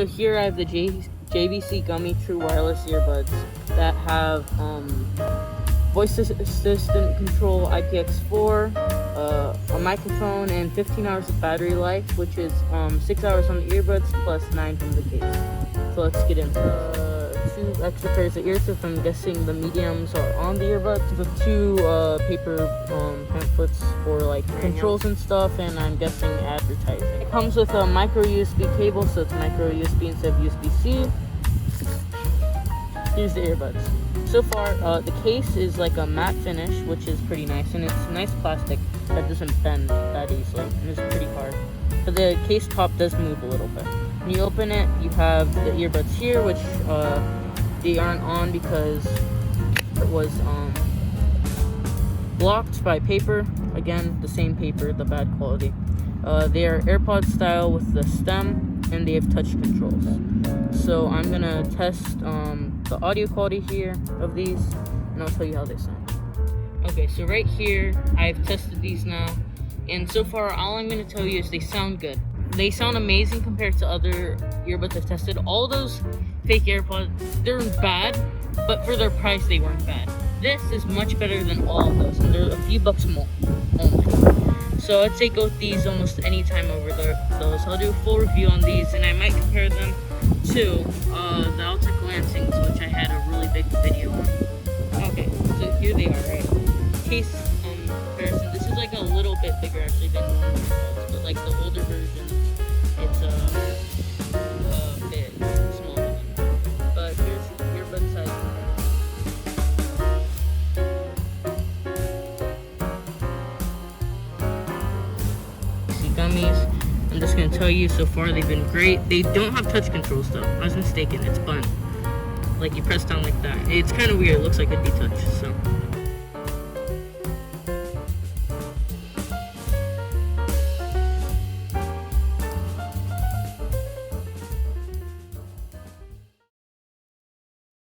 So here I have the JVC Gumy True Wireless Earbuds that have voice assistant control IPX4, a microphone, and 15 hours of battery life, which is 6 hours on the earbuds plus 9 from the case. So let's get into it. 2 extra pairs of ears, if I'm guessing the mediums are on the earbuds. The 2 paper pamphlets for like controls and stuff, and I'm guessing advertising. It comes with a micro USB cable, so it's micro USB instead of USB-C. Here's the earbuds. So far, the case is like a matte finish, which is pretty nice, and it's nice plastic that doesn't bend that easily, and it's pretty hard. But the case top does move a little bit. When you open it, you have the earbuds here, which they aren't on because it was blocked by paper. Again, the same paper, the bad quality. They are AirPod style with the stem, and they have touch controls. So I'm gonna test the audio quality here of these, and I'll tell you how they sound. Okay, so right here, I've tested these now, and so far all I'm gonna tell you is they sound good. They sound amazing compared to other earbuds I've tested. All those fake AirPods, they're bad, but for their price, they weren't bad. This is much better than all of those, and they're a few bucks more only. So I'd say go with these almost any time over those. I'll do a full review on these, and I might compare them to the Altec Lansings, which I had a really big video on. Okay, so here they are, right? Case comparison. This is like a little bit bigger actually than normal AirPods, but like the older version, it's a bit smaller. But here's the earbud size. Gummies. I'm just gonna tell you, so far they've been great. They don't have touch controls though. I was mistaken. It's button. Like you press down like that. It's kind of weird. It looks like it'd be touch. So